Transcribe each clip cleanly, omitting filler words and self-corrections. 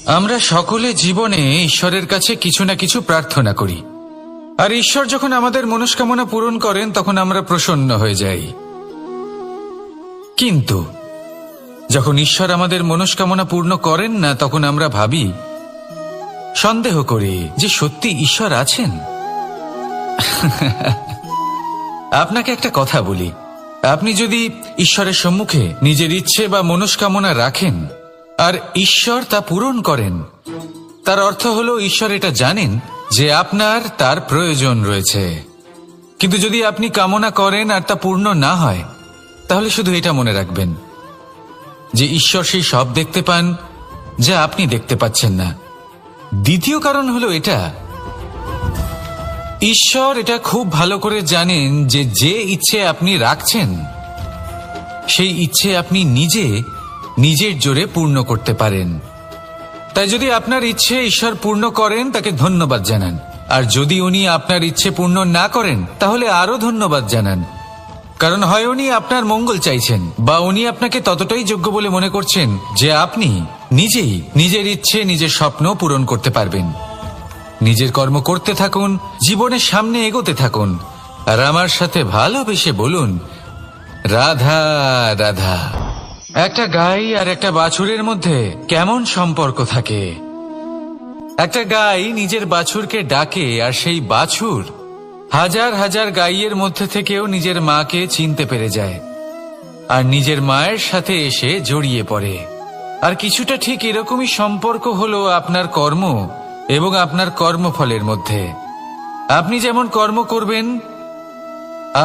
আমরা সকলে জীবনে ঈশ্বরের কাছে কিছু না কিছু প্রার্থনা করি, আর ঈশ্বর যখন আমাদের মনস্কামনা পূরণ করেন তখন আমরা প্রসন্ন হয়ে যাই। কিন্তু যখন ঈশ্বর আমাদের মনস্কামনা পূর্ণ করেন না, তখন আমরা ভাবি, সন্দেহ করি যে সত্যি ঈশ্বর আছেন। আপনাকে একটা কথা বলি, আপনি যদি ঈশ্বরের সম্মুখে নিজের ইচ্ছে বা মনস্কামনা রাখেন আর ঈশ্বর তা পূরণ করেন, তার অর্থ হলো ঈশ্বর এটা জানেন যে আপনার তার প্রয়োজন রয়েছে। কিন্তু যদি আপনি কামনা করেন আর তা পূর্ণ না হয়, তাহলে শুধু এটা মনে রাখবেন যে ঈশ্বর সেই সব দেখতে পান যা আপনি দেখতে পাচ্ছেন না। দ্বিতীয় কারণ হলো এটা, ঈশ্বর এটা খুব ভালো করে জানেন যে যে ইচ্ছে আপনি রাখছেন সেই ইচ্ছে আপনি নিজের জোরে পূর্ণ করতে পারেন। তাই যদি আপনার ইচ্ছে ঈশ্বর পূর্ণ করেন, তাকে ধন্যবাদ জানান, আর যদি উনি আপনার ইচ্ছে পূর্ণ না করেন, তাহলে আরো ধন্যবাদ জানান। কারণ হয় উনি আপনার মঙ্গল চাইছেন, বা উনি আপনাকে ততটাই যোগ্য বলে মনে করছেন যে আপনি নিজেই নিজের ইচ্ছে, নিজের স্বপ্ন পূরণ করতে পারবেন। নিজের কর্ম করতে থাকুন, জীবনের সামনে এগোতে থাকুন, আর আমার সাথে ভালোবেসে বলুন, রাধা রাধা। একটা গাই আর একটা বাছুরের মধ্যে কেমন সম্পর্ক থাকে? একটা গাই নিজের বাছুরকে ডাকে, আর সেই বাছুর হাজার হাজার গাইয়ের মধ্যে থেকেও নিজের মাকে চিনতে পেরে যায় আর নিজের মায়ের সাথে এসে জড়িয়ে পড়ে। আর কিছুটা ঠিক এরকমই সম্পর্ক হলো আপনার কর্ম এবং আপনার কর্মফলের মধ্যে। আপনি যেমন কর্ম করবেন,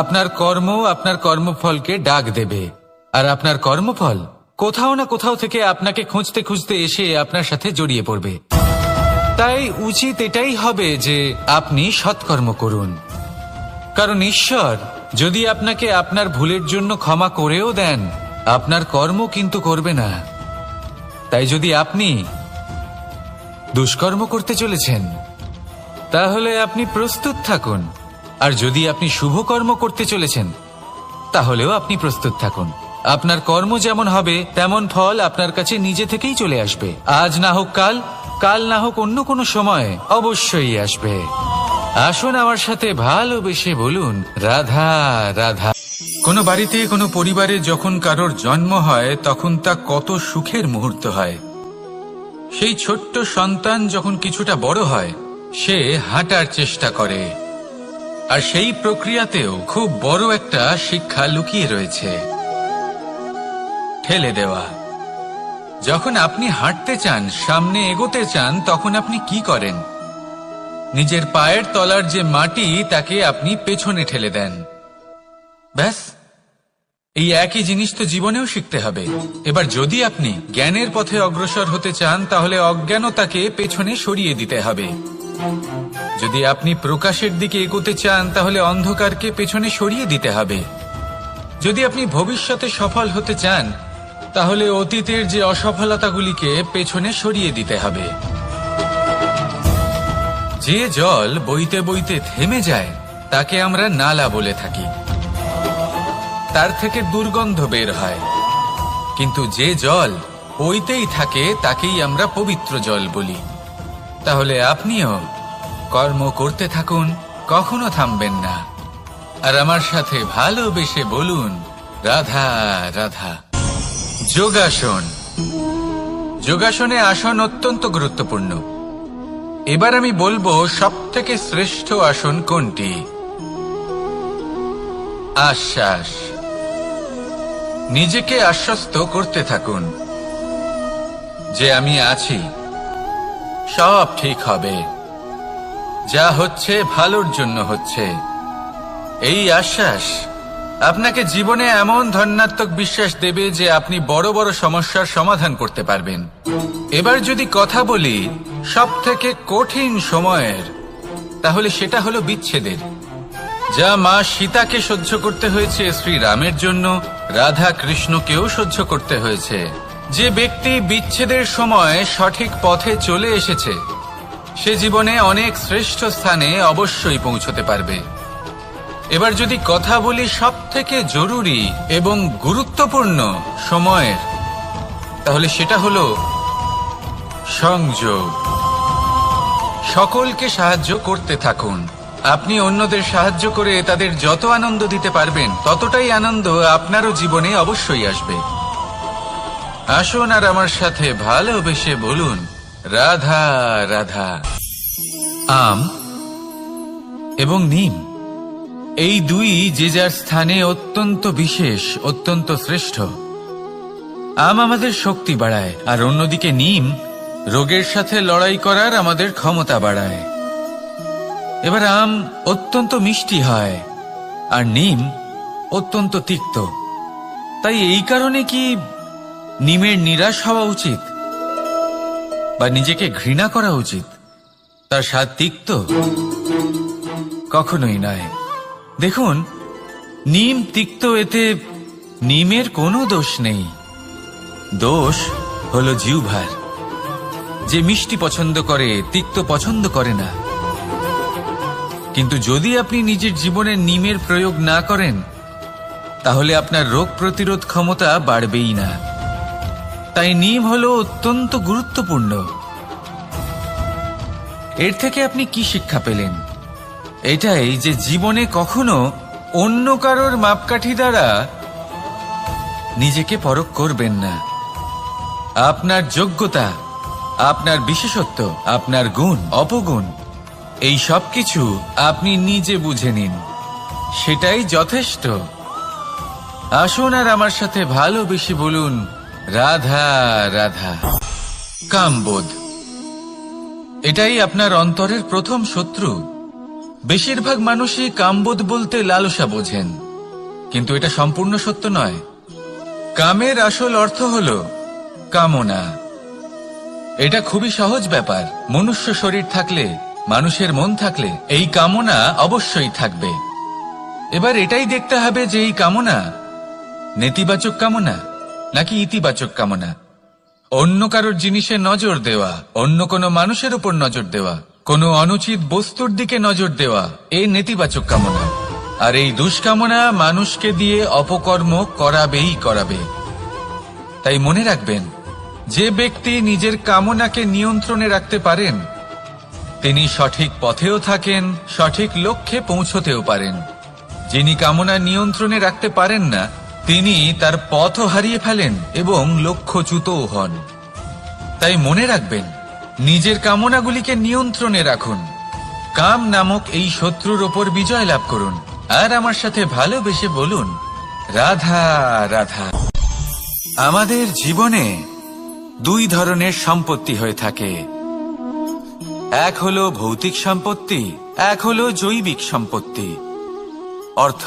আপনার কর্ম আপনার কর্মফলকে ডাক দেবে, আর আপনার কর্মফল কোথাও না কোথাও থেকে আপনাকে খুঁজতে খুঁজতে এসে আপনার সাথে জড়িয়ে পড়বে। তাই উচিত এটাই হবে যে আপনি সৎকর্ম করুন, কারণ ঈশ্বর যদি আপনাকে আপনার ভুলের জন্য ক্ষমা করেও দেন, আপনার কর্ম কিন্তু করবে না। তাই যদি আপনি দুষ্কর্ম করতে চলেছেন, তাহলে আপনি প্রস্তুত থাকুন, আর যদি আপনি শুভ কর্ম করতে চলেছেন, তাহলেও আপনি প্রস্তুত থাকুন। আপনার কর্ম যেমন হবে তেমন ফল আপনার কাছে নিজে থেকেই চলে আসবে। আজ না হোক কাল, কাল না হোক অন্য কোনো সময়, অবশ্যই আসবে। আসুন আমার সাথে ভালোবেসে বলুন, রাধা রাধা। কোনো বাড়িতে, কোনো পরিবারে যখন কারোর জন্ম হয়, তখন তা কত সুখের মুহূর্ত হয়। সেই ছোট্ট সন্তান যখন কিছুটা বড় হয়, সে হাঁটার চেষ্টা করে, আর সেই প্রক্রিয়াতেও খুব বড় একটা শিক্ষা লুকিয়ে রয়েছে, ঠেলে দেওয়া। যখন আপনি হাঁটতে চান, সামনে এগোতে চান, তখন আপনি কি করেন? নিজের পায়ের তলার যে মাটি, তাকে আপনি পেছনে ঠেলে দেন। ব্যাস, এই একই জিনিস তো জীবনেও শিখতে হবে। এবার যদি আপনি জ্ঞানের পথে অগ্রসর হতে চান, তাহলে অজ্ঞানতাকে পেছনে সরিয়ে দিতে হবে। যদি আপনি প্রকাশের দিকে এগোতে চান, তাহলে অন্ধকারকে পেছনে সরিয়ে দিতে হবে। যদি আপনি ভবিষ্যতে সফল হতে চান, তাহলে অতীতের যে অসফলতাগুলিকে পেছনে সরিয়ে দিতে হবে। যে জল বইতে বইতে থেমে যায়, তাকে আমরা নালা বলে থাকি, তার থেকে দুর্গন্ধ বের হয়। কিন্তু যে জল বইতেই থাকে, তাকেই আমরা পবিত্র জল বলি। তাহলে আপনিও কর্ম করতে থাকুন, কখনো থামবেন না, আর আমার সাথে ভালোবেসে বলুন, রাধা রাধা। যোগাসন। যোগাসনে আসন অত্যন্ত গুরুত্বপূর্ণ। এবার আমি বলবো সবথেকে শ্রেষ্ঠ আসন কোনটি। আশ্বাস। নিজেকে আশ্বস্ত করতে থাকুন যে আমি আছি, সব ঠিক হবে, যা হচ্ছে ভালোর জন্য হচ্ছে। এই আশ্বাস আপনাকে জীবনে এমন ধন্যাত্মক বিশ্বাস দেবে যে আপনি বড় বড় সমস্যার সমাধান করতে পারবেন। এবার যদি কথা বলি সবথেকে কঠিন সময়ের, তাহলে সেটা হলো বিচ্ছেদের। যা মা সীতাকে সহ্য করতে হয়েছে শ্রীরামের জন্য, রাধা কৃষ্ণকেও সহ্য করতে হয়েছে। যে ব্যক্তি বিচ্ছেদের সময় সঠিক পথে চলে এসেছে, সে জীবনে অনেক শ্রেষ্ঠ স্থানে অবশ্যই পৌঁছতে পারবে। এবার যদি কথা বলি সবথেকে জরুরি এবং গুরুত্বপূর্ণ সময়ের, তাহলে সেটা হলো সংযোগ। সকলকে সাহায্য করতে থাকুন। আপনি অন্যদের সাহায্য করে তাদের যত আনন্দ দিতে পারবেন, ততটাই আনন্দ আপনারও জীবনে অবশ্যই আসবে। আসুন আর আমার সাথে ভালোবেসে বলুন, রাধা রাধা। আম এবং নিম, এই দুই যে যার স্থানে অত্যন্ত বিশেষ, অত্যন্ত শ্রেষ্ঠ। আম আমাদের শক্তি বাড়ায়, আর অন্যদিকে নিম রোগের সাথে লড়াই করার আমাদের ক্ষমতা বাড়ায়। এবার আম অত্যন্ত মিষ্টি হয় আর নিম অত্যন্ত তিক্ত। তাই এই কারণে কি নিমের নিরাশ হওয়া উচিত বা নিজেকে ঘৃণা করা উচিত? তার স্বাদ তিক্ত? কখনোই নয়। দেখুন, নিম তিক্ত, এতে নিমের কোনো দোষ নেই। দোষ হলো জিহ্বার, যে মিষ্টি পছন্দ করে, তিক্ত পছন্দ করে না। কিন্তু যদি আপনি নিজের জীবনে নিমের প্রয়োগ না করেন, তাহলে আপনার রোগ প্রতিরোধ ক্ষমতা বাড়বেই না। তাই নিম হলো অত্যন্ত গুরুত্বপূর্ণ। এর থেকে আপনি কি শিক্ষা পেলেন? এটাই যে জীবনে কখনো অন্য কারোর মাপকাঠি দ্বারা নিজেকে পরখ করবেন না। আপনার যোগ্যতা, আপনার বিশেষত্ব, আপনার গুণ, অপগুণ, এই সব কিছু আপনি নিজে বুঝে নিন, সেটাই যথেষ্ট। আসুন আর আমার সাথে ভালোবেসে বলুন, রাধা রাধা। কামবোধ, এটাই আপনার অন্তরের প্রথম শত্রু। বেশিরভাগ মানুষই কামবোধ বলতে লালসা বোঝেন, কিন্তু এটা সম্পূর্ণ সত্য নয়। কামের আসল অর্থ হল কামনা। এটা খুবই সহজ ব্যাপার। মনুষ্য শরীর থাকলে, মানুষের মন থাকলে এই কামনা অবশ্যই থাকবে। এবার এটাই দেখতে হবে যে এই কামনা নেতিবাচক কামনা নাকি ইতিবাচক কামনা। অন্য কারোর জিনিসে নজর দেওয়া, অন্য কোনো মানুষের উপর নজর দেওয়া, কোনো অনুচিত বস্তুর দিকে নজর দেওয়া, এই নেতিবাচক কামনা। আর এই দুষ্কামনা মানুষকে দিয়ে অপকর্ম করাবেই করাবে। তাই মনে রাখবেন, যে ব্যক্তি নিজের কামনাকে নিয়ন্ত্রণে রাখতে পারেন, তিনি সঠিক পথেও থাকেন, সঠিক লক্ষ্যে পৌঁছতেও পারেন। যিনি কামনা নিয়ন্ত্রণে রাখতে পারেন না, তিনি তার পথও হারিয়ে ফেলেন এবং লক্ষ্যচ্যুতও হন। তাই মনে রাখবেন, নিজের কামনাগুলিকে নিয়ন্ত্রণে রাখুন। কাম নামক এই শত্রুর ওপর বিজয় লাভ করুন। আর আমার সাথে ভালোবেসে বলুন, রাধা রাধা। আমাদের জীবনে দুই ধরনের সম্পত্তি হয়ে থাকে। এক হলো ভৌতিক সম্পত্তি, এক হলো জৈবিক সম্পত্তি। অর্থ,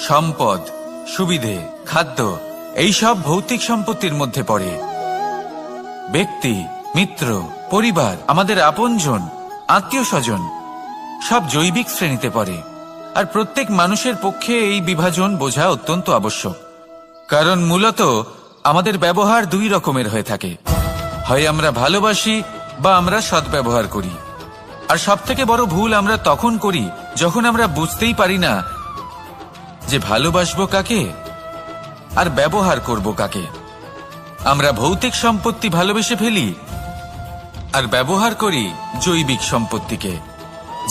সম্পদ, সুবিধে, খাদ্য, এইসব ভৌতিক সম্পত্তির মধ্যে পড়ে। ব্যক্তি, মিত্র, পরিবার, আমাদের আপনজন, আত্মীয় স্বজন সব জৈবিক শ্রেণীতে পড়ে। আর প্রত্যেক মানুষের পক্ষে এই বিভাজন বোঝা অত্যন্ত আবশ্যক। কারণ মূলত আমাদের ব্যবহার দুই রকমের হয়ে থাকে। হয় আমরা ভালোবাসি বা আমরা সদ্ব্যবহার করি। আর সবথেকে বড় ভুল আমরা তখন করি যখন আমরা বুঝতেই পারি না যে ভালোবাসবো কাকে আর ব্যবহার করব কাকে। আমরা ভৌতিক সম্পত্তি ভালোবেসে ফেলি আর ব্যবহার করি জৈবিক সম্পত্তিকে,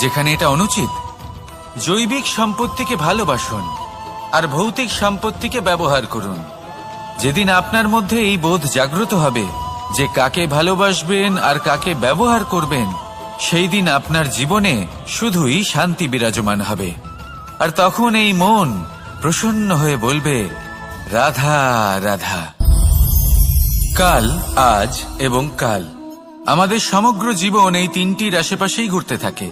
যেখানে এটা অনুচিত। জৈবিক সম্পত্তিকে ভালোবাসুন আর ভৌতিক সম্পত্তিকে ব্যবহার করুন। যেদিন আপনার মধ্যে এই বোধ জাগ্রত হবে যে কাকে ভালোবাসবেন আর কাকে ব্যবহার করবেন, সেই দিন আপনার জীবনে শুধুই শান্তি বিরাজমান হবে। আর তখন এই মন প্রসন্ন হয়ে বলবে, রাধা রাধা। কাল, আজ এবং কাল, আমাদের সমগ্র জীবন এই তিনটির আশেপাশেই ঘুরতে থাকে।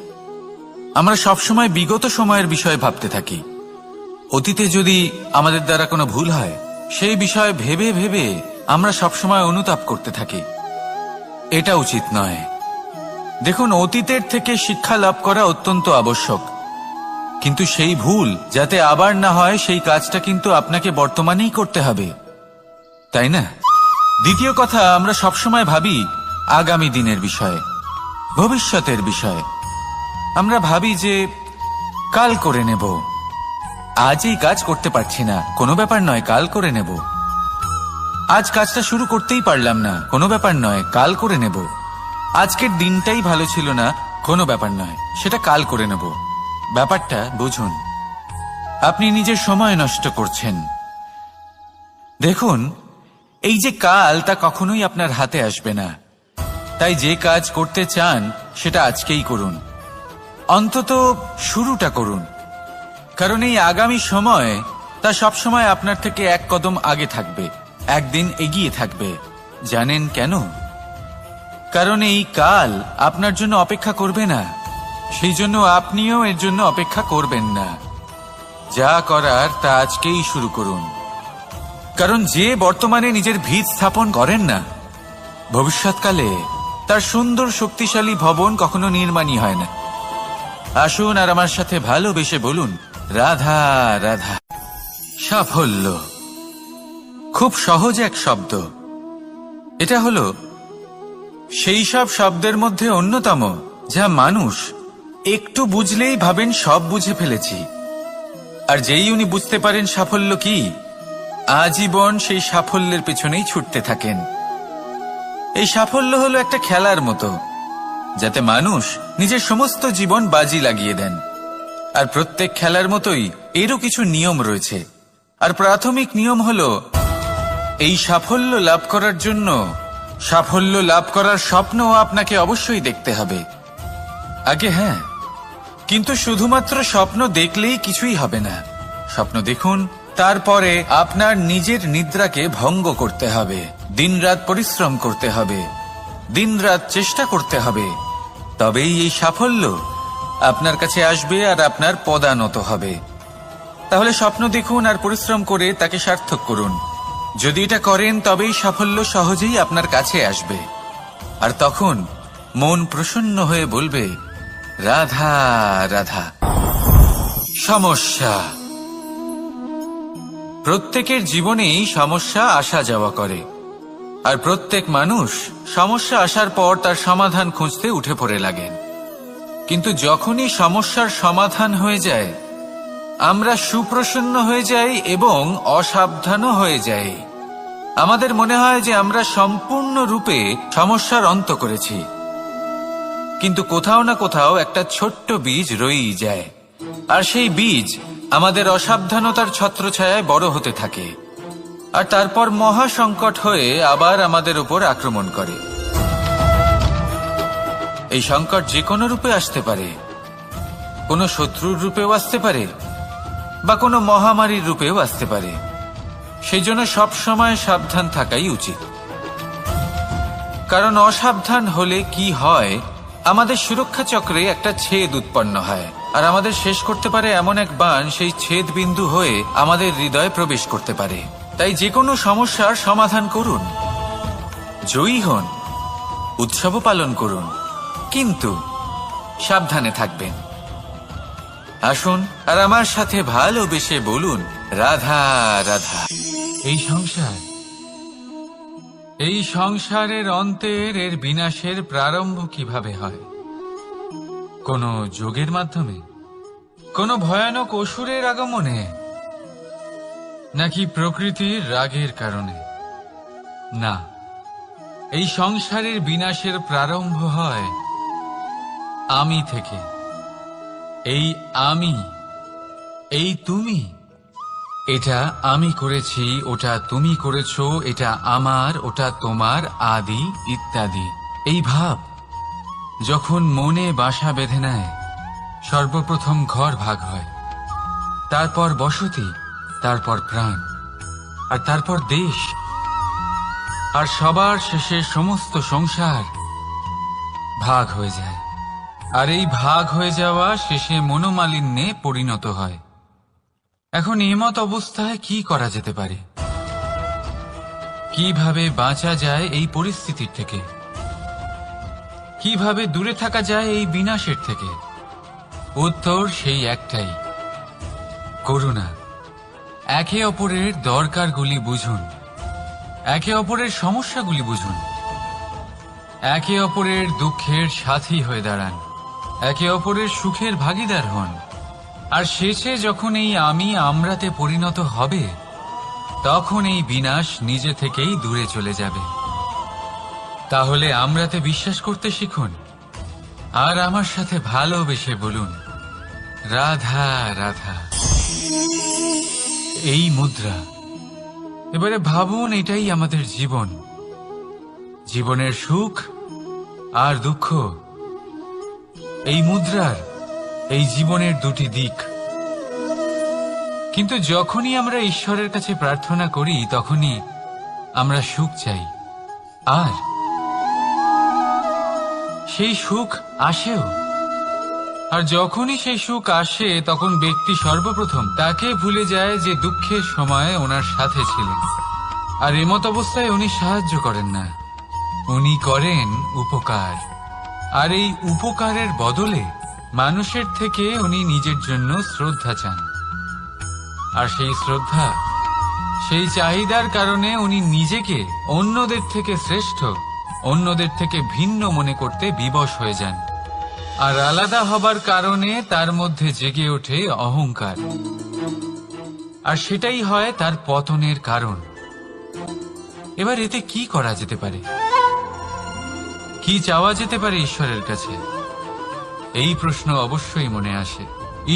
আমরা সবসময় বিগত সময়ের বিষয়ে ভাবতে থাকি। অতীতে যদি আমাদের দ্বারা কোনো ভুল হয়, সেই বিষয়ে ভেবে ভেবে আমরা সবসময় অনুতাপ করতে থাকি। এটা উচিত নয়। দেখুন, অতীতের থেকে শিক্ষা লাভ করা অত্যন্ত আবশ্যক, কিন্তু সেই ভুল যাতে আবার না হয় সেই কাজটা কিন্তু আপনাকে বর্তমানেই করতে হবে, তাই না? দ্বিতীয় কথা, আমরা সবসময় ভাবি আগামী দিনের বিষয়ে, ভবিষ্যতের বিষয়ে। আমরা ভাবি যে কাল করে নেব, আজ এই কাজ করতে পারছি না, কোনো ব্যাপার নয়, কাল করে নেব। আজ কাজটা শুরু করতেই পারলাম না, কোনো ব্যাপার নয়, কাল করে নেব। আজকের দিনটাই ভালো ছিল না, কোনো ব্যাপার নয়, সেটা কাল করে নেব। ব্যাপারটা বুঝুন, আপনি নিজের সময় নষ্ট করছেন। দেখুন, এই যে কাল, তা কখনোই আপনার হাতে আসবে না। তাই যে কাজ করতে চান সেটা আজকেই করুন, অন্তত শুরুটা করুন। কারণ এই আগামী সময় তা সবসময় আপনার থেকে এক কদম আগে থাকবে, একদিন এগিয়ে থাকবে। জানেন কেন? কারণ এই কাল আপনার জন্য অপেক্ষা করবে না, সেই জন্য আপনিও এর জন্য অপেক্ষা করবেন না। যা করার তা আজকেই শুরু করুন। কারণ যে বর্তমানে নিজের ভিত স্থাপন করেন না, ভবিষ্যৎকালে তার সুন্দর শক্তিশালী ভবন কখনো নির্মাণই হয় না। আসুন আর আমার সাথে ভালোবেসে বলুন, রাধা রাধা। সাফল্য খুব সহজ এক শব্দ। এটা হলো সেই সব শব্দের মধ্যে অন্যতম যা মানুষ একটু বুঝলেই ভাবেন সব বুঝে ফেলেছি। আর যেই উনি বুঝতে পারেন সাফল্য কি, আজীবন সেই সাফল্যের পেছনেই ছুটতে থাকেন। এই সাফল্য হলো একটা খেলার মতো, যাতে মানুষ নিজের সমস্ত জীবন বাজি লাগিয়ে দেন। আর প্রত্যেক খেলার মতোই এরও কিছু নিয়ম রয়েছে। আর প্রাথমিক নিয়ম হলো, এই সাফল্য লাভ করার জন্য সাফল্য লাভ করার স্বপ্ন আপনাকে অবশ্যই দেখতে হবে আগে। হ্যাঁ, কিন্তু শুধুমাত্র স্বপ্ন দেখলেই কিছুই হবে না। স্বপ্ন দেখুন, তারপরে আপনার নিজের নিদ্রাকে ভঙ্গ করতে হবে, দিনরাত পরিশ্রম করতে হবে, দিনরাত চেষ্টা করতে হবে। তবেই এই সাফল্য আপনার কাছে আসবে আর আপনার পদানত হবে। তাহলে স্বপ্ন দেখুন আর পরিশ্রম করে তাকে সার্থক করুন। যদি এটা করেন তবেই সাফল্য সহজেই আপনার কাছে আসবে। আর তখন মন প্রসন্ন হয়ে বলবে, রাধা রাধা। সমস্যা, প্রত্যেকের জীবনেই সমস্যা আসা যাওয়া করে। আর প্রত্যেক মানুষ সমস্যা আসার পর তার সমাধান খুঁজতে উঠে পড়ে লাগেন। কিন্তু যখনই সমস্যার সমাধান হয়ে যায়, আমরা সুপ্রসন্ন হয়ে যাই এবং অসাবধানও হয়ে যাই। আমাদের মনে হয় যে আমরা সম্পূর্ণরূপে সমস্যার অন্ত করেছি, কিন্তু কোথাও না কোথাও একটা ছোট্ট বীজ রয়েই যায়। আর সেই বীজ আমাদের অসাবধানতার ছত্রছায়ায় বড় হতে থাকে, আর তারপর মহা সংকট হয়ে আবার আমাদের উপর আক্রমণ করে। এই সংকট যে কোনো রূপে আসতে পারে, কোনো শত্রুর রূপেও আসতে পারে, বা কোনো মহামারীর রূপেও আসতে পারে। সেই জন্য সবসময় সাবধান থাকাই উচিত। কারণ অসাবধান হলে কি হয়, আমাদের সুরক্ষা চক্রে একটা ছেদ উৎপন্ন হয়, আর আমাদের শেষ করতে পারে এমন এক বাণ সেই ছেদ বিন্দু হয়ে আমাদের হৃদয়ে প্রবেশ করতে পারে। তাই যে কোনো সমস্যার সমাধান করুন, জয়ী হন, উৎসবও পালন করুন, কিন্তু সাবধানে থাকবেন। আসুন আর আমার সাথে ভালোবেসে বলুন, রাধা রাধা। এই সংসারের অন্তের এর বিনাশের প্রারম্ভ কিভাবে হয়? কোন যোগের মাধ্যমে, কোন ভয়ানক অসুরের আগমনে, নাকি প্রকৃতির রাগের কারণে? না, এই সংসারের বিনাশের প্রারম্ভ হয় আমি থেকে। এই আমি, এই তুমি, এটা আমি করেছি, ওটা তুমি করেছো, এটা আমার, ওটা তোমার, আদি ইত্যাদি। এই ভাব যখন মনে বাসা বেঁধে নেয়, সর্বপ্রথম ঘর ভাগ হয়, তারপর বসতি, তারপর প্রাণ, আর তারপর দেশ, আর সবার শেষে সমস্ত সংসার ভাগ হয়ে যায়। আর এই ভাগ হয়ে যাওয়া শেষে মনোমালিন্যে পরিণত হয়। এখন এমত অবস্থায় কি করা যেতে পারে? কিভাবে বাঁচা যায় এই পরিস্থিতির থেকে? কিভাবে দূরে থাকা যায় এই বিনাশের থেকে? উত্তর সেই একটাই, করুণা। একে অপরের দরকারগুলি বুঝুন, একে অপরের সমস্যাগুলি বুঝুন, একে অপরের দুঃখের সাথী হয়ে দাঁড়ান, একে অপরের সুখের ভাগীদার হন। আর শেষে যখন এই আমি আমরাতে পরিণত হবে, তখন এই বিনাশ নিজে থেকেই দূরে চলে যাবে। তাহলে আমরাতে বিশ্বাস করতে শিখুন আর আমার সাথে ভালোবেসে বলুন, রাধা রাধা। এই মুদ্রা, এবারে ভাবুন এটাই আমাদের জীবন, জীবনের সুখ আর দুঃখ। এই মুদ্রার এই জীবনের দুটি দিক। কিন্তু যখনই আমরা ঈশ্বরের কাছে প্রার্থনা করি তখনই আমরা সুখ চাই, আর সেই সুখ আসেও। আর যখনই সেই সুখ আসে তখন ব্যক্তি সর্বপ্রথম তাকে ভুলে যায় যে দুঃখের সময় ওনার সাথে ছিলেন। আর এমত অবস্থায় উনি সাহায্য করেন না, উনি করেন উপকার। আর এই উপকারের বদলে মানুষের থেকে উনি নিজের জন্য শ্রদ্ধা চান। আর সেই শ্রদ্ধা, সেই চাহিদার কারণে উনি নিজেকে অন্যদের থেকে শ্রেষ্ঠ, অন্যদের থেকে ভিন্ন মনে করতে বিবশ হয়ে যান। আর আলাদা হবার কারণে তার মধ্যে জেগে ওঠে অহংকার, আর সেটাই হয় তার পতনের কারণ। এবার এতে কি করা যেতে পারে, কি চাওয়া যেতে পারে ঈশ্বরের কাছে? এই প্রশ্ন অবশ্যই মনে আসে।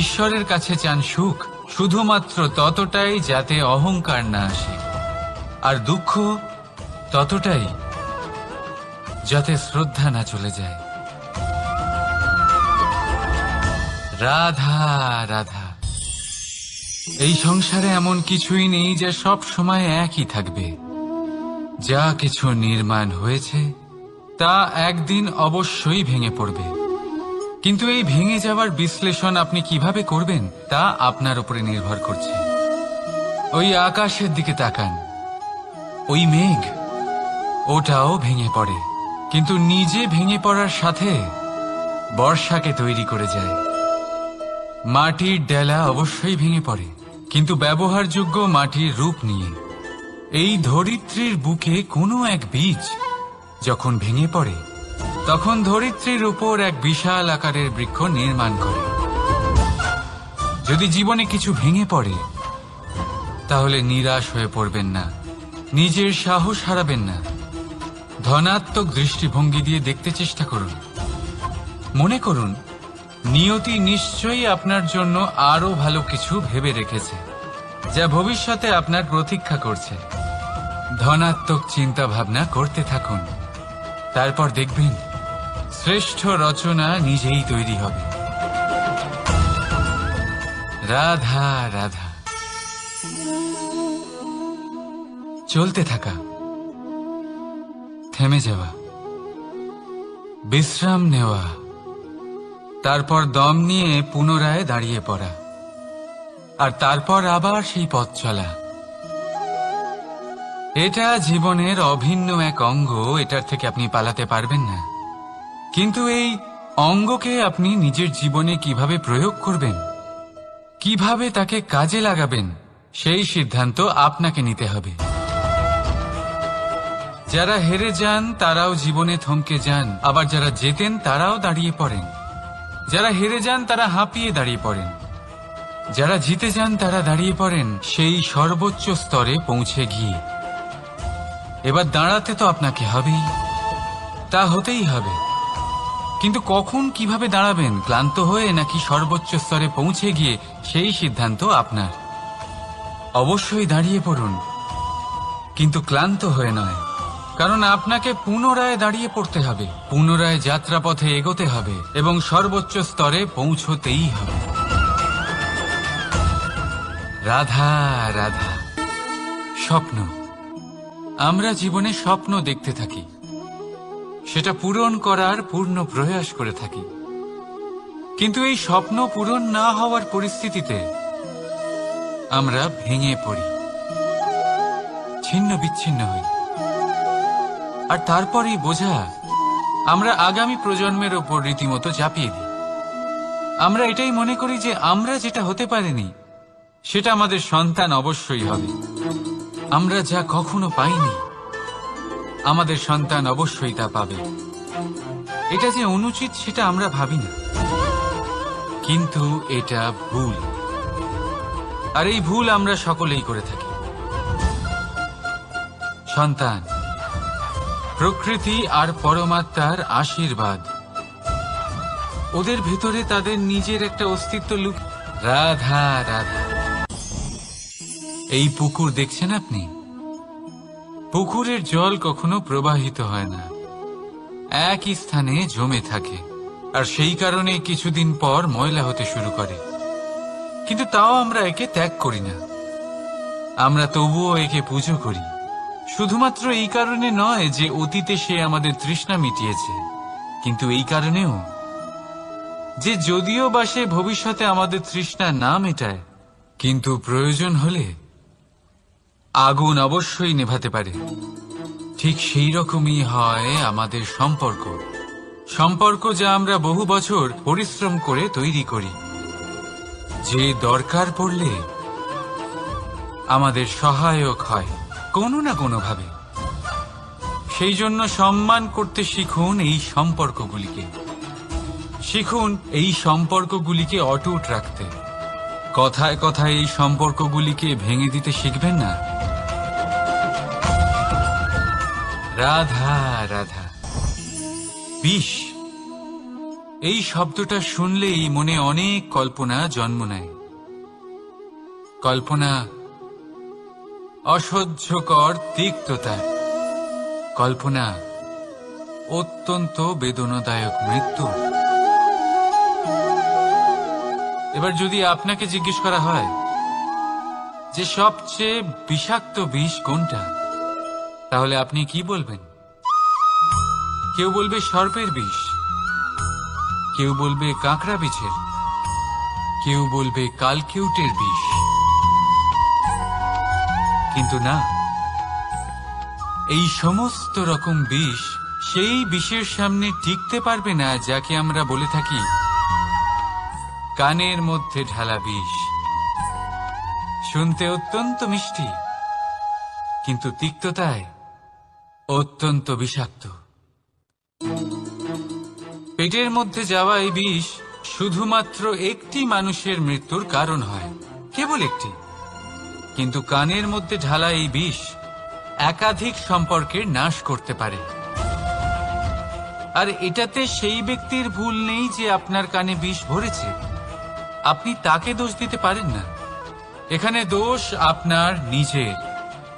ঈশ্বরের কাছে চান সুখ, শুধুমাত্র ততটাই যাতে অহংকার না আসে, আর দুঃখ ততটাই যাতে শ্রদ্ধা না চলে যায়। রাধা রাধা। এই সংসারে এমন কিছুই নেই যে সব সময় একই থাকবে। যা কিছু নির্মাণ হয়েছে তা একদিন অবশ্যই ভেঙে পড়বে, কিন্তু এই ভেঙে যাওয়ার বিশ্লেষণ আপনি কিভাবে করবেন তা আপনার উপরে নির্ভর করছে। ওই আকাশের দিকে তাকান, ওই মেঘ, ওটাও ভেঙে পড়ে, কিন্তু নিজে ভেঙে পড়ার সাথে বর্ষাকে তৈরি করে যায়। মাটির ডেলা অবশ্যই ভেঙে পড়ে, কিন্তু ব্যবহারযোগ্য মাটির রূপ নিয়ে। এই ধরিত্রীর বুকে কোনো এক বীজ যখন ভেঙে পড়ে তখন ধরিত্রীর উপর এক বিশাল আকারের বৃক্ষ নির্মাণ করে। যদি জীবনে কিছু ভেঙে পড়ে তাহলে নিরাশ হয়ে পড়বেন না, নিজের সাহস হারাবেন না। ধনাত্মক দৃষ্টিভঙ্গি দিয়ে দেখতে চেষ্টা করুন। মনে করুন নিয়তি নিশ্চয়ই আপনার জন্য আরো ভালো কিছু ভেবে রেখেছে, যা ভবিষ্যতে আপনার প্রতীক্ষা করছে। ধনাত্মক চিন্তা ভাবনা করতে থাকুন, তারপর দেখবেন শ্রেষ্ঠ রচনা নিজেই তৈরি হবে। রাধা রাধা। চলতে থাকা, থেমে যাওয়া, বিশ্রাম নেওয়া, তারপর দম নিয়ে পুনরায় দাঁড়িয়ে পড়া, আর তারপর আবার সেই পথ চলা। এটা জীবনের অভিন্ন এক অঙ্গ, এটার থেকে আপনি পালাতে পারবেন না। কিন্তু এই অঙ্গকে আপনি নিজের জীবনে কিভাবে প্রয়োগ করবেন, কিভাবে তাকে কাজে লাগাবেন, সেই সিদ্ধান্ত আপনাকে নিতে হবে। যারা হেরে যান তারাও জীবনে থমকে যান, আবার যারা জেতেন তারাও দাঁড়িয়ে পড়েন। যারা হেরে যান তারা হাঁপিয়ে দাঁড়িয়ে পড়েন, যারা জিতে যান তারা দাঁড়িয়ে পড়েন সেই সর্বোচ্চ স্তরে পৌঁছে গিয়ে। এবার দাঁড়াতে তো আপনাকে হবেই, তা হতেই হবে। কিন্তু কখন, কিভাবে দাঁড়াবেন, ক্লান্ত হয়ে নাকি সর্বোচ্চ স্তরে পৌঁছে গিয়ে, সেই সিদ্ধান্ত আপনার। অবশ্যই দাঁড়িয়ে পড়ুন, কিন্তু ক্লান্ত হয়ে নয়, কারণ আপনাকে পুনরায় দাঁড়িয়ে পড়তে হবে, পুনরায় যাত্রাপথে এগোতে হবে এবং সর্বোচ্চ স্তরে পৌঁছতেই হবে। রাধা রাধা। স্বপ্ন, আমরা জীবনে স্বপ্ন দেখতে থাকি, সেটা পূরণ করার পূর্ণ প্রয়াস করে থাকি। কিন্তু এই স্বপ্ন পূরণ না হওয়ার পরিস্থিতিতে আমরা ভেঙে পড়ি, ছিন্ন বিচ্ছিন্ন হই, আর তারপরেই বোঝা আমরা আগামী প্রজন্মের ওপর রীতিমতো চাপিয়ে দিই। আমরা এটাই মনে করি যে আমরা যেটা হতে পারিনি সেটা আমাদের সন্তান অবশ্যই হবে। আমরা যা কখনো পাইনি আমাদের সন্তান অবশ্যই তা পাবে। এটা যে অনুচিত সেটা আমরা ভাবি না, কিন্তু এটা ভুল, আর এই ভুল আমরা সকলেই করে থাকি। সন্তান, প্রকৃতি আর পরমাত্মার আশীর্বাদ। ওদের ভেতরে তাদের নিজের একটা অস্তিত্ব লুক। রাধা রাধা। এই পুকুর দেখছেন আপনি? পুকুরের জল কখনো প্রবাহিত হয় না, একই স্থানে জমে থাকে, আর সেই কারণে কিছুদিন পর ময়লা হতে শুরু করে। কিন্তু তাও আমরা একে ত্যাগ করি না, আমরা তবুও একে পুজো করি। শুধুমাত্র এই কারণে নয় যে অতীতে সে আমাদের তৃষ্ণা মিটিয়েছে, কিন্তু এই কারণেও যে যদিও বা সে ভবিষ্যতে আমাদের তৃষ্ণা না মেটায়, কিন্তু প্রয়োজন হলে আগুন অবশ্যই নেভাতে পারে। ঠিক সেই রকমই হয় আমাদের সম্পর্ক, সম্পর্ক যা আমরা বহু বছর পরিশ্রম করে তৈরি করি, যে দরকার পড়লে আমাদের সহায়ক হয় কোনো না কোনোভাবে। সেই জন্য সম্মান করতে শিখুন এই সম্পর্কগুলিকে, শিখুন এই সম্পর্কগুলিকে অটুট রাখতে। কথায় কথায় এই সম্পর্কগুলিকে ভেঙে দিতে শিখবেন না। রাধা রাধা। বিষ, এই শব্দটা শুনলেই মনে অনেক কল্পনা জন্ম নেয়। কল্পনা অসহ্যকর তিক্ততা, কল্পনা অত্যন্ত বেদনাদায়ক মৃত্যু। এবার যদি আপনাকে জিজ্ঞেস করা হয় যে সবচেয়ে বিষাক্ত বিষ কোনটা, তাহলে আপনি কি বলবেন? কেউ বলবে সর্পের বিষ, কেউ বলবে কাঁকড়া বিছের, কেউ বলবে কালকিউটের বিষ। কিন্তু না, এই সমস্ত রকম বিষ সেই বিষের সামনে টিকতে পারবে না যাকে আমরা বলে থাকি কানের মধ্যে ঢালা বিষ। শুনতে অত্যন্ত মিষ্টি, কিন্তু তিক্ততায় অত্যন্ত বিষাক্ত। পেটের মধ্যে যাওয়া এই বিষ শুধুমাত্র একটি মানুষের মৃত্যুর কারণ হয়, কেবল একটি। কিন্তু কানের মধ্যে ঢালা এই বিষ একাধিক সম্পর্কের নাশ করতে পারে। আর এটাতে সেই ব্যক্তির ভুল নেই যে আপনার কানে বিষ ভরেছে, আপনি তাকে দোষ দিতে পারেন না। এখানে দোষ আপনার নিজের,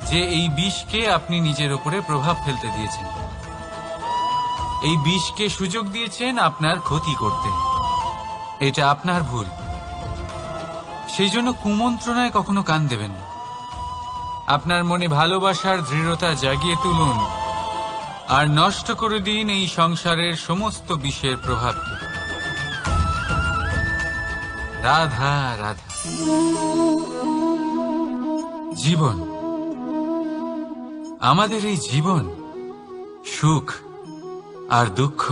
যে এই বিষকে আপনি নিজের উপরে প্রভাব ফেলতে দিয়েছেন, এই বিষকে সুযোগ দিয়েছেন আপনার ক্ষতি করতে। এটা আপনার ভুল। সেই জন্য কুমন্ত্রণায় কখনো কান দেবেন না। আপনার মনে ভালোবাসার দৃঢ়তা জাগিয়ে তুলুন আর নষ্ট করে দিন এই সংসারের সমস্ত বিষের প্রভাবকে। রাধা রাধা। জীবন, আমাদের এই জীবন, সুখ আর দুঃখ,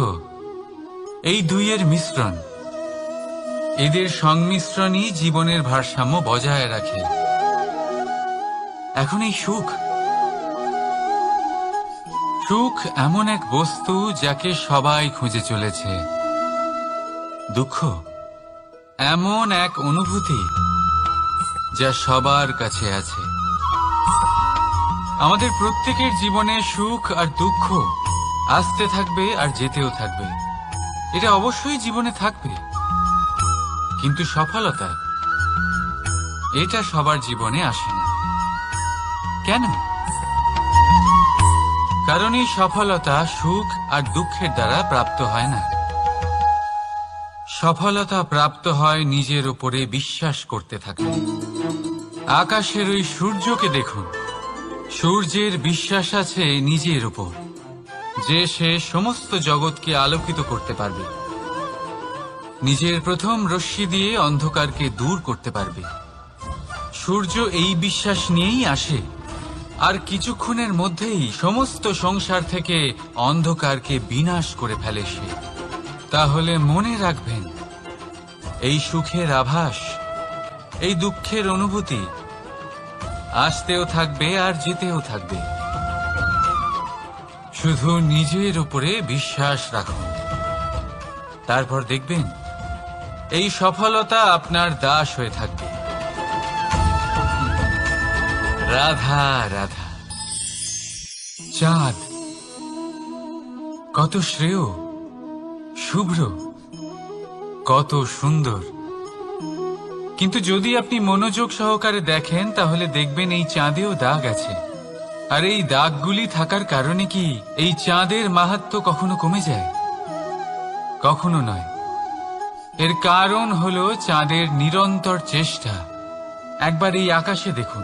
এই দুইয়ের মিশ্রণ। এদের সংমিশ্রণই জীবনের ভারসাম্য বজায় রাখে। এখন এই সুখ, সুখ এমন এক বস্তু যাকে সবাই খুঁজে চলেছে। দুঃখ এমন এক অনুভূতি যা সবার কাছে আছে। আমাদের প্রত্যেকের জীবনে সুখ আর দুঃখ আসতে থাকবে আর যেতেও থাকবে, এটা অবশ্যই জীবনে থাকবে। কিন্তু সফলতা, এটা সবার জীবনে আসে না। কেন? কারণ এই সফলতা সুখ আর দুঃখের দ্বারা প্রাপ্ত হয় না। সফলতা প্রাপ্ত হয় নিজের উপরে বিশ্বাস করতে থাকলে। আকাশের ওই সূর্যকে দেখুন, সূর্যের বিশ্বাস আছে নিজের উপর যে সে সমস্ত জগৎকে আলোকিত করতে পারবে, নিজের প্রথম রশ্মি দিয়ে অন্ধকারকে দূর করতে পারবে। সূর্য এই বিশ্বাস নিয়েই আসে, আর কিছুক্ষণের মধ্যেই সমস্ত সংসার থেকে অন্ধকারকে বিনাশ করে ফেলে সে। তাহলে মনে রাখবেন, এই সুখের আভাস, এই দুঃখের অনুভূতি আসতেও থাকবে আর যেতেও থাকবে। শুধু নিজের উপরে বিশ্বাস রাখুন, তারপর দেখবেন এই সফলতা আপনার দাস হয়ে থাকবে। রাধা রাধা। চাঁদ, কত শ্রেয়, শুভ্র, কত সুন্দর। কিন্তু যদি আপনি মনোযোগ সহকারে দেখেন তাহলে দেখবেন এই চাঁদেও দাগ আছে। আর এই দাগগুলি থাকার কারণে কি এই চাঁদের মাহাত্ম্য কখনো কমে যায়? কখনো নয়। এর কারণ হলো চাঁদের নিরন্তর চেষ্টা। একবার এই আকাশে দেখুন,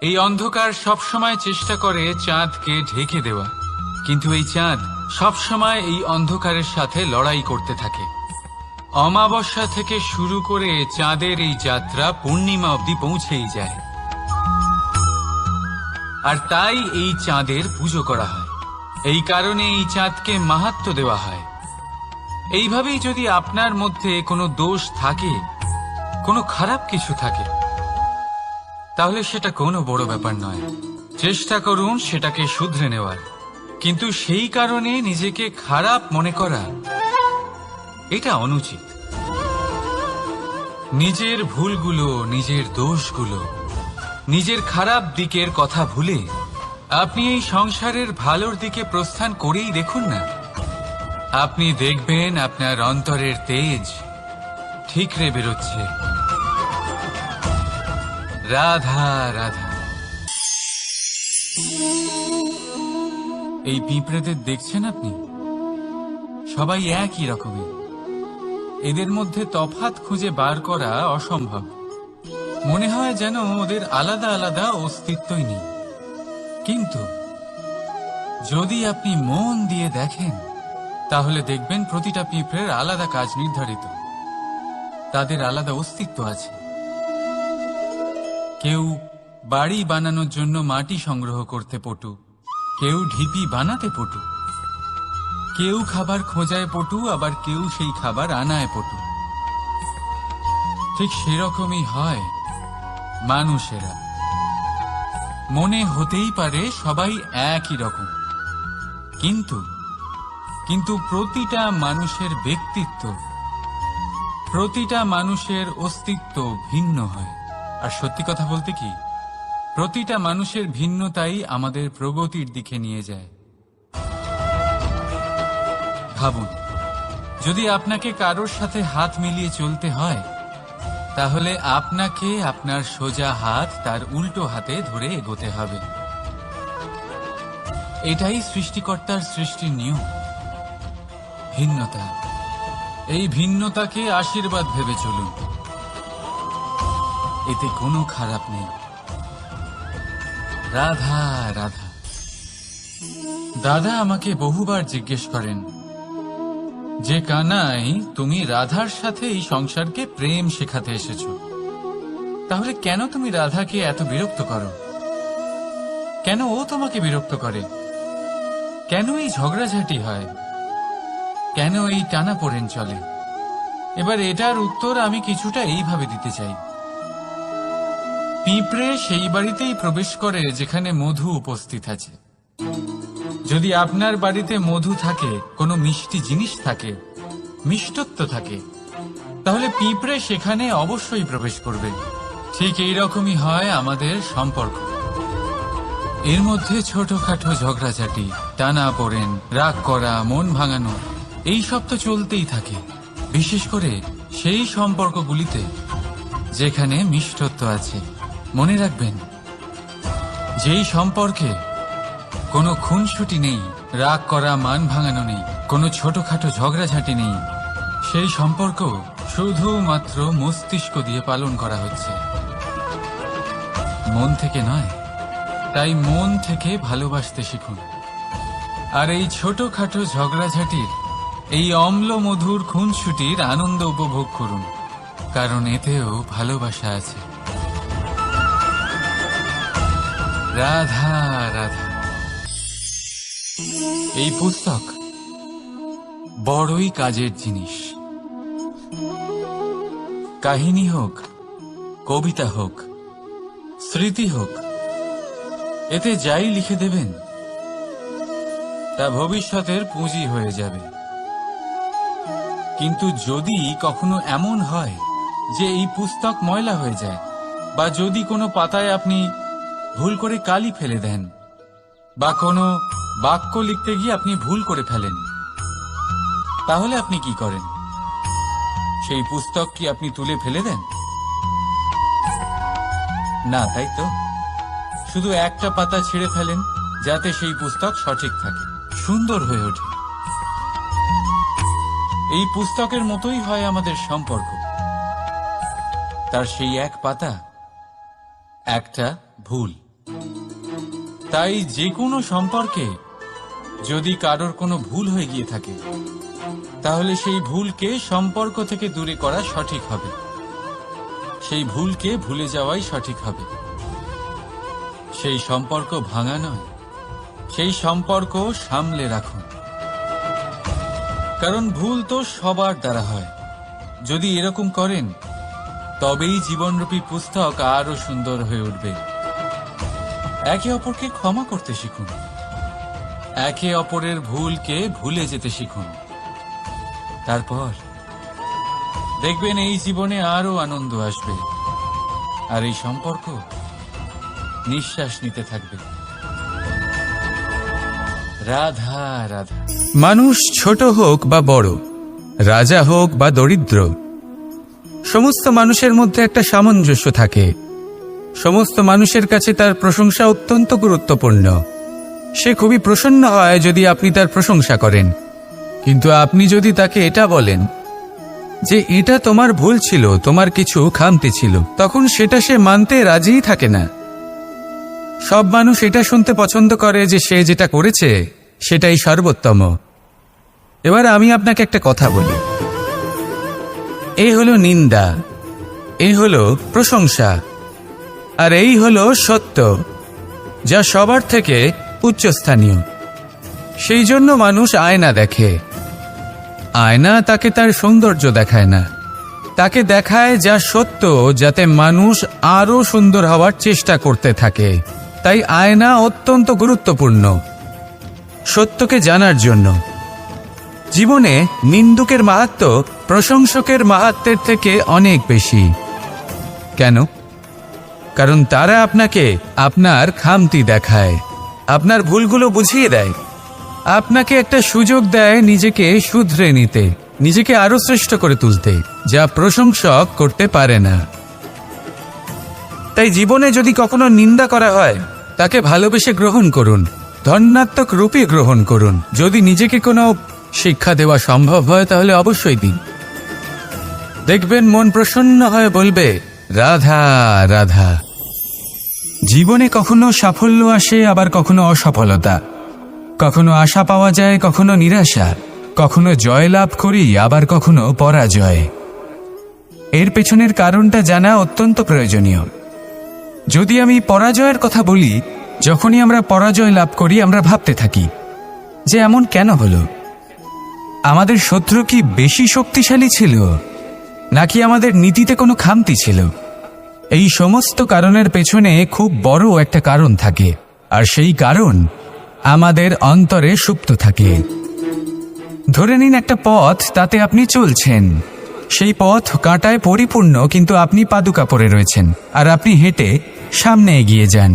এই অন্ধকার সবসময় চেষ্টা করে চাঁদকে ঢেকে দেওয়া, কিন্তু এই চাঁদ সবসময় এই অন্ধকারের সাথে লড়াই করতে থাকে। অমাবস্যা থেকে শুরু করে চাঁদের এই যাত্রা পূর্ণিমা অবধি পৌঁছেই যায়। আর তাই এই চাঁদের পুজো করা হয়, এই কারণে এই চাঁদকে মাহাত্ম্য দেওয়া হয়। এইভাবেই যদি আপনার মধ্যে কোনো দোষ থাকে, কোনো খারাপ কিছু থাকে, তাহলে সেটা কোনো বড় ব্যাপার নয়। চেষ্টা করুন সেটাকে শুধরে নেওয়ার, কিন্তু সেই কারণে নিজেকে খারাপ মনে করা এটা অনুচিত। নিজের ভুলগুলো, নিজের দোষগুলো, নিজের খারাপ দিকের কথা ভুলে আপনি এই সংসারের ভালোর দিকে প্রস্থান করেই দেখুন না। আপনি দেখবেন আপনার অন্তরের তেজ ঠিকরে বেরোচ্ছে। রাধা রাধা। এই পিঁপড়েদের দেখছেন আপনি? সবাই একই রকমের। এদের মধ্যে তফাৎ খুঁজে বার করা অসম্ভব। মনে হয় যেন ওদের আলাদা আলাদা অস্তিত্বই নেই। কিন্তু যদি আপনি মন দিয়ে দেখেন তাহলে দেখবেন প্রতিটা পিঁপড়ের আলাদা কাজ নির্ধারিত, তাদের আলাদা অস্তিত্ব আছে। কেউ বাড়ি বানানোর জন্য মাটি সংগ্রহ করতে পটু, কেউ ঢিপি বানাতে পটু, কেউ খাবার খোঁজায় পটু, আবার কেউ সেই খাবার আনায় পটু। ঠিক সেরকমই হয় মানুষেরা। মনে হতেই পারে সবাই একই রকম, কিন্তু প্রতিটা মানুষের ব্যক্তিত্ব, প্রতিটা মানুষের অস্তিত্ব ভিন্ন হয়। আর সত্যি কথা বলতে কি, প্রতিটা মানুষের ভিন্নতাই আমাদের প্রগতির দিকে নিয়ে যায়। ভাবুন, যদি আপনাকে কারোর সাথে হাত মিলিয়ে চলতে হয়, তাহলে আপনাকে আপনার সোজা হাত তার উল্টো হাতে ধরে এগোতে হবে। এটাই সৃষ্টিকর্তার সৃষ্টির নিয়ম। ভিন্নতা, এই ভিন্নতাকে আশীর্বাদ ভেবে চলুন, এতে কোনো খারাপ নেই। রাধা রাধা। দাদা আমাকে বহুবার জিজ্ঞেস করেন যে কানাই, তুমি রাধার সাথে এই সংসারকে প্রেম শেখাতে এসেছো, তাহলে কেন তুমি রাধাকে এত বিরক্ত করো? কেন ও তোমাকে বিরক্ত করে? কেন এই ঝগড়াঝাটি হয়? কেন এই টানাপোড়েন চলে? এবার এটার উত্তর আমি কিছুটা এইভাবে দিতে চাই। পিঁপড়ে সেই বাড়িতেই প্রবেশ করে যেখানে মধু উপস্থিত আছে। যদি আপনার বাড়িতে মধু থাকে, কোনো মিষ্টি জিনিস থাকে, মিষ্টত্ব থাকে, তাহলে পিঁপড়ে সেখানে অবশ্যই প্রবেশ করবে। ঠিক এইরকমই হয় আমাদের সম্পর্ক। এর মধ্যে ছোটখাটো ঝগড়াঝাটি, টানাপোড়েন, রাগ করা, মন ভাঙানো, এই সব তো চলতেই থাকে। বিশেষ করে সেই সম্পর্কগুলিতে যেখানে মিষ্টত্ব আছে। মনে রাখবেন, যেই সম্পর্কে কোনো খুনসুটি নেই, রাগ করা, মান ভাঙানো নেই, কোনো ছোটখাটো ঝগড়াঝাটি নেই, সেই সম্পর্ক শুধুমাত্র মস্তিষ্ক দিয়ে পালন করা হচ্ছে, মন থেকে নয়। তাই মন থেকে ভালোবাসতে শিখুন। আর এই ছোটখাটো ঝগড়াঝাটির, এই অম্ল মধুর খুনসুটির আনন্দ উপভোগ করুন, কারণ এতেও ভালোবাসা আছে। রাধা রাধা। এই পুস্তক বড়ই কাজের জিনিস। কাহিনী হোক, কবিতা হোক, স্মৃতি হোক, এতে যাই লিখে দেবেন তা ভবিষ্যতের পুঁজি হয়ে যাবে। কিন্তু যদি কখনো এমন হয় যে এই পুস্তক ময়লা হয়ে যায়, বা যদি কোনো পাতায় আপনি ভুল করে কালি ফেলে দেন, বা কোনো বাক্য লিখতে গিয়ে আপনি ভুল করে ফেলেন, তাহলে আপনি কি করেন? সেই পুস্তক কি আপনি তুলে ফেলে দেন? না, তাই তো। শুধু একটা পাতা ছিঁড়ে ফেলেন যাতে সেই পুস্তক সঠিক থাকে, সুন্দর হয়ে ওঠে। এই পুস্তকের মতোই হয় আমাদের সম্পর্ক। তার সেই এক পাতা একটা ভুল। তাই যে কোনো সম্পর্কে যদি কারোর কোনো ভুল হয়ে গিয়ে থাকে, তাহলে সেই ভুলকে সম্পর্ক থেকে দূরে করা সঠিক হবে। সেই ভুলকে ভুলে যাওয়াই সঠিক হবে। সেই সম্পর্ক ভাঙা নয়, সেই সম্পর্ক সামলে রাখুন। কারণ ভুল তো সবার দ্বারা হয়। যদি এরকম করেন, তবেই জীবনরূপী পুস্তক আরো সুন্দর হয়ে উঠবে। একে অপরকে ক্ষমা করতে শিখুন, একে অপরের ভুলকে ভুলে যেতে শিখুন। তারপর দেখবেন এই জীবনে আরো আনন্দ আসবে, আর এই সম্পর্ক নিঃশ্বাস নিতে থাকবে। রাধা রাধা। মানুষ ছোট হোক বা বড়, রাজা হোক বা দরিদ্র, সমস্ত মানুষের মধ্যে একটা সামঞ্জস্য থাকে। সমস্ত মানুষের কাছে তার প্রশংসা অত্যন্ত গুরুত্বপূর্ণ। সে খুবই প্রসন্ন হয় যদি আপনি তার প্রশংসা করেন, কিন্তু আপনি যদি তাকে এটা বলেন যে এটা তোমার ভুল ছিল, তোমার কিছু খামতি ছিল, তখন সেটা সে মানতে রাজিই থাকে না। সব মানুষ এটা শুনতে পছন্দ করে যে সে যেটা করেছে সেটাই সর্বোত্তম। এবার আমি আপনাকে একটা কথা বলি, এই হলো নিন্দা, এই হলো প্রশংসা, আর এই হলো সত্য, যা সবার থেকে উচ্চস্থানীয়। সেই জন্য মানুষ আয়না দেখে। আয়না তাকে তার সৌন্দর্য দেখায় না, তাকে দেখায় যা সত্য, যাতে মানুষ আরো সুন্দর হওয়ার চেষ্টা করতে থাকে। তাই আয়না অত্যন্ত গুরুত্বপূর্ণ সত্যকে জানার জন্য। জীবনে নিন্দুকের মাহাত্ম্য প্রশংসকের মাহাত্ম্যের থেকে অনেক বেশি। কেন? কারণ তারা আপনাকে আপনার খামতি দেখায়, আপনার ভুলগুলো বুঝিয়ে দেয়, আপনাকে একটা সুযোগ দেয় নিজেকে শুধরে নিতে, নিজেকে আরো শ্রেষ্ঠ করে তুলতে, যা প্রশংসক করতে পারে না। তাই জীবনে যদি কখনো নিন্দা করা হয়, তাকে ভালোবেসে গ্রহণ করুন, ধন্যাত্মক রূপে গ্রহণ করুন। যদি নিজেকে কোনো শিক্ষা দেওয়া সম্ভব হয় তাহলে অবশ্যই দিন। দেখবেন মন প্রসন্ন হয়ে বলবে, রাধা রাধা। জীবনে কখনো সাফল্য আসে, আবার কখনো অসফলতা, কখনো আশা পাওয়া যায়, কখনো নিরাশা, কখনো জয় লাভ করি, আবার কখনো পরাজয়। এর পেছনের কারণটা জানা অত্যন্ত প্রয়োজনীয়। যদি আমি পরাজয়ের কথা বলি, যখনই আমরা পরাজয় লাভ করি আমরা ভাবতে থাকি যে এমন কেন হলো? আমাদের শত্রু কি বেশি শক্তিশালী ছিল, নাকি আমাদের নীতিতে কোনো খামতি ছিল? এই সমস্ত কারণের পেছনে খুব বড় একটা কারণ থাকে, আর সেই কারণ আমাদের অন্তরে সুপ্ত থাকে। ধরে নিন একটা পথ, তাতে আপনি চলছেন, সেই পথ কাঁটায় পরিপূর্ণ, কিন্তু আপনি পাদুকা পরে রয়েছেন, আর আপনি হেঁটে সামনে এগিয়ে যান।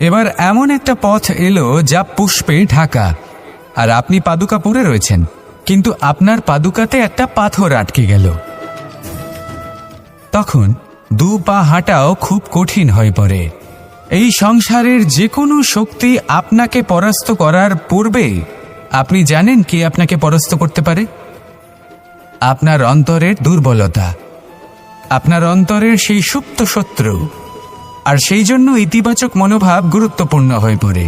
এবার এমন একটা পথ এলো যা পুষ্পে ঢাকা, আর আপনি পাদুকা পরে রয়েছেন, কিন্তু আপনার পাদুকাতে একটা পাথর আটকে গেল। তখন দু পা হাঁটাও খুব কঠিন হয়ে পড়ে। এই সংসারের যে কোনো শক্তি আপনাকে পরাস্ত করার পূর্বে আপনি জানেন কে আপনাকে পরাস্ত করতে পারে? আপনার অন্তরের দুর্বলতা, আপনার অন্তরের সেই সুপ্ত শত্রু। আর সেই জন্য ইতিবাচক মনোভাব গুরুত্বপূর্ণ হয়ে পড়ে।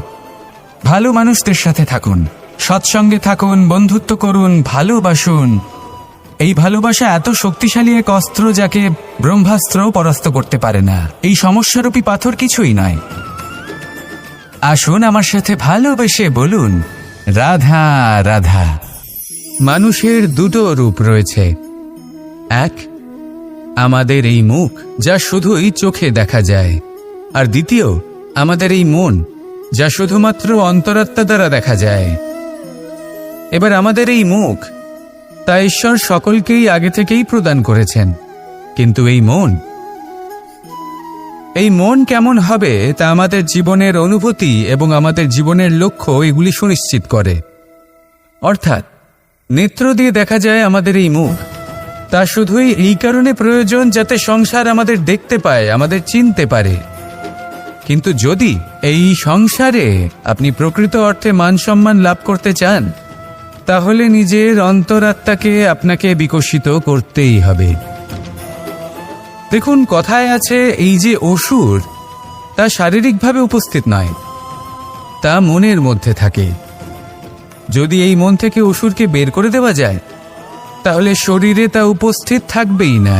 ভালো মানুষদের সাথে থাকুন, সৎসঙ্গে থাকুন, বন্ধুত্ব করুন, ভালোবাসুন। এই ভালোবাসা এত শক্তিশালী এক অস্ত্র যাকে ব্রহ্মাস্ত্রও পরাস্ত করতে পারে না। এই সমস্যারূপী পাথর কিছুই নয়। আসুন আমার সাথে ভালোবেসে বলুন, রাধা রাধা। মানুষের দুটো রূপ রয়েছে, এক আমাদের এই মুখ, যা শুধুই চোখে দেখা যায়, আর দ্বিতীয় আমাদের এই মন, যা শুধুমাত্র অন্তরাত্মা দ্বারা দেখা যায়। এবার আমাদের এই মুখ, তা ঈশ্বর সকলকেই আগে থেকেই প্রদান করেছেন, কিন্তু এই মন, এই মন কেমন হবে তা আমাদের জীবনের অনুভূতি এবং আমাদের জীবনের লক্ষ্য এগুলি সুনিশ্চিত করে। অর্থাৎ নেত্র দিয়ে দেখা যায় আমাদের এই মুখ, তা শুধুই এই কারণে প্রয়োজন যাতে সংসার আমাদের দেখতে পায়, আমাদের চিনতে পারে। কিন্তু যদি এই সংসারে আপনি প্রকৃত অর্থে মান সম্মান লাভ করতে চান, তাহলে নিজের অন্তরাত্মাকে আপনাকে বিকশিত করতেই হবে। দেখুন, কথায় আছে এই যে অসুর, তা শারীরিকভাবে উপস্থিত নয়, তা মনের মধ্যে থাকে। যদি এই মন থেকে অসুরকে বের করে দেওয়া যায়, তাহলে শরীরে তা উপস্থিত থাকবেই না।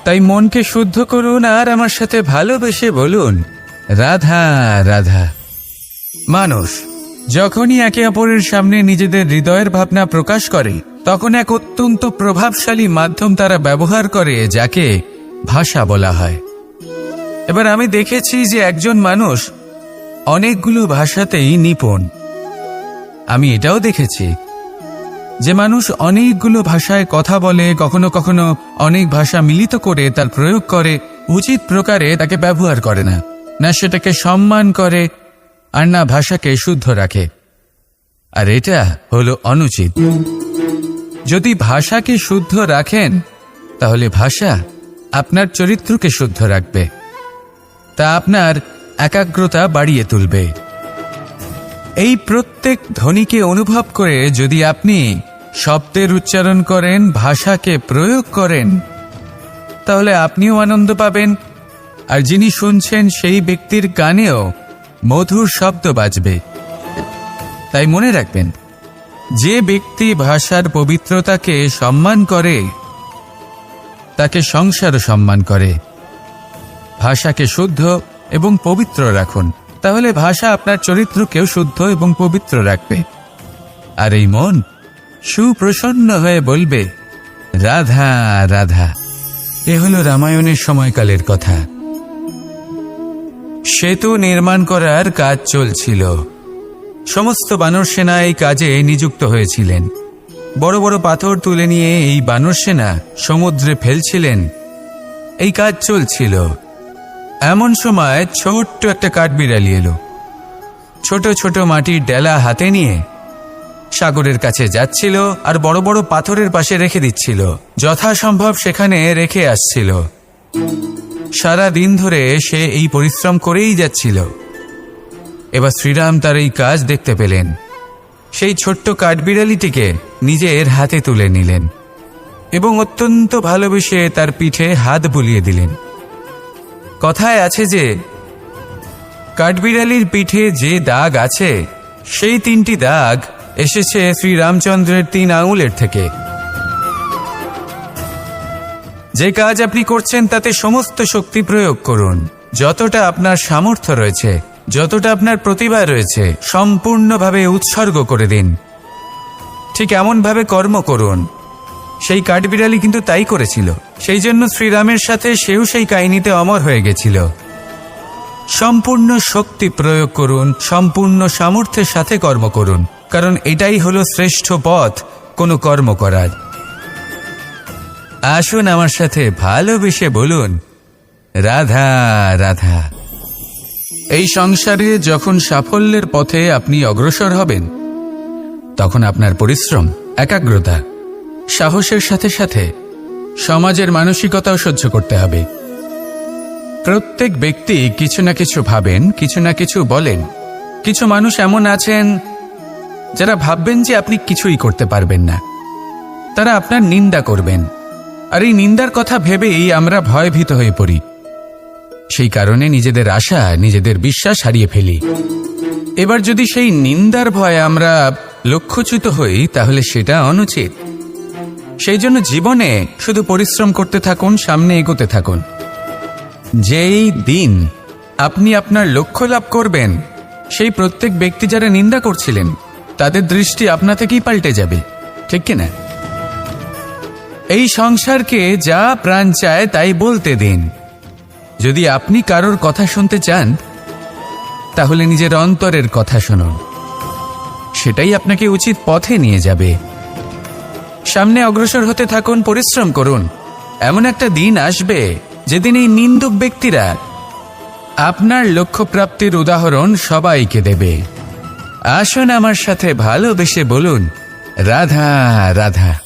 তাই মনকে শুদ্ধ করুন আর আমার সাথে ভালোবেসে বলুন, রাধা রাধা। মানুষ যখনই একে অপরের সামনে নিজেদের হৃদয়ের ভাবনা প্রকাশ করে, তখন এক অত্যন্ত প্রভাবশালী মাধ্যম তারা ব্যবহার করে, যাকে ভাষা বলা হয়। এবার আমি দেখেছি যে একজন মানুষ অনেকগুলো ভাষাতেই নিপুণ। আমি এটাও দেখেছি যে মানুষ অনেকগুলো ভাষায় কথা বলে, কখনো কখনো অনেক ভাষা মিলিত করে তার প্রয়োগ করে, উচিত প্রকারে তাকে ব্যবহার করে না, না সেটাকে সম্মান করে, আর না ভাষাকে শুদ্ধ রাখে। আর এটা হলো অনুচিত। যদি ভাষাকে শুদ্ধ রাখেন, তাহলে ভাষা আপনার চরিত্রকে শুদ্ধ রাখবে, তা আপনার একাগ্রতা বাড়িয়ে তুলবে। এই প্রত্যেক ধ্বনিকে অনুভব করে যদি আপনি শব্দের উচ্চারণ করেন, ভাষাকে প্রয়োগ করেন, তাহলে আপনিও আনন্দ পাবেন, আর যিনি শুনছেন সেই ব্যক্তির কানেও মধুর শব্দ বাজবে। তাই মনে রাখবেন, যে ব্যক্তি ভাষার পবিত্রতাকে সম্মান করে, তাকে সংসারও সম্মান করে। ভাষাকে শুদ্ধ এবং পবিত্র রাখুন, তাহলে ভাষা আপনার চরিত্রকেও শুদ্ধ এবং পবিত্র রাখবে। আর এই মন সুপ্রসন্ন হয়ে বলবে, রাধা রাধা। এ হলো রামায়ণের সময়কালের কথা। সেতু নির্মাণ করার কাজ চলছিল। সমস্ত বানর সেনা এই কাজে নিযুক্ত হয়েছিলেন। বড় বড় পাথর তুলে নিয়ে এই বানর সেনা সমুদ্রে ফেলছিলেন। এই কাজ চলছিল। এমন সময় ছোট্ট একটা কাঠবিড়ালি এলো। ছোট ছোট মাটির ডেলা হাতে নিয়ে সাগরের কাছে যাচ্ছিল, আর বড় বড় পাথরের পাশে রেখে দিচ্ছিল, যথাসম্ভব সেখানে রেখে আসছিল। সারা দিন ধরে সে এই পরিশ্রম করেই যাচ্ছিল। এবার শ্রীরাম তার এই কাজ দেখতে পেলেন। সেই ছোট্ট কাঠবিড়ালিটিকে নিজের হাতে তুলে নিলেন এবং অত্যন্ত ভালোবেসে তার পিঠে হাত বুলিয়ে দিলেন। কথায় আছে যে কাঠবিড়ালির পিঠে যে দাগ আছে, সেই 3টি দাগ এসেছে শ্রীরামচন্দ্রের 3 আঙুলের থেকে। যে কাজ আপনি করছেন তাতে সমস্ত শক্তি প্রয়োগ করুন। যতটা আপনার সামর্থ্য রয়েছে, যতটা আপনার প্রতিভা রয়েছে, সম্পূর্ণভাবে উৎসর্গ করে দিন। ঠিক এমনভাবে কর্ম করুন। সেই কাঠবিড়ালি কিন্তু তাই করেছিল। সেই জন্য শ্রীরামের সাথে সেও সেই কাহিনীতে অমর হয়ে গেছিল। সম্পূর্ণ শক্তি প্রয়োগ করুন, সম্পূর্ণ সামর্থ্যের সাথে কর্ম করুন, কারণ এটাই হলো শ্রেষ্ঠ পথ কোনো কর্ম করার। আসুন আমার সাথে ভালোবেসে বলুন, রাধা রাধা। এই সংসারে যখন সাফল্যের পথে আপনি অগ্রসর হবেন, তখন আপনার পরিশ্রম, একাগ্রতা, সাহসের সাথে সাথে সমাজের মানসিকতাও সহ্য করতে হবে। প্রত্যেক ব্যক্তি কিছু না কিছু ভাবেন, কিছু না কিছু বলেন। কিছু মানুষ এমন আছেন যারা ভাববেন যে আপনি কিছুই করতে পারবেন না। তারা আপনার নিন্দা করবেন, আর এই নিন্দার কথা ভেবেই আমরা ভয়ভীত হয়ে পড়ি। সেই কারণে নিজেদের আশা, নিজেদের বিশ্বাস হারিয়ে ফেলি। এবার যদি সেই নিন্দার ভয়ে আমরা লক্ষ্যচ্যুত হই, তাহলে সেটা অনুচিত। সেই জন্য জীবনে শুধু পরিশ্রম করতে থাকুন, সামনে এগোতে থাকুন। যেই দিন আপনি আপনার লক্ষ্য লাভ করবেন, সেই প্রত্যেক ব্যক্তি যারা নিন্দা করছিলেন, তাদের দৃষ্টি আপনা থেকেই পাল্টে যাবে, ঠিক কিনা? এই সংসারকে যা প্রাণ চায় তাই বলতে দিন। যদি আপনি কারোর কথা শুনতে চান, তাহলে নিজের অন্তরের কথা শুনুন। সেটাই আপনাকে উচিত পথে নিয়ে যাবে। সামনে অগ্রসর হতে থাকুন, পরিশ্রম করুন। এমন একটা দিন আসবে যেদিন এই নিন্দুক ব্যক্তিরা আপনার লক্ষ্য প্রাপ্তির উদাহরণ সবাইকে দেবে। আসুন আমার সাথে ভালোবেসে বলুন, রাধা রাধা।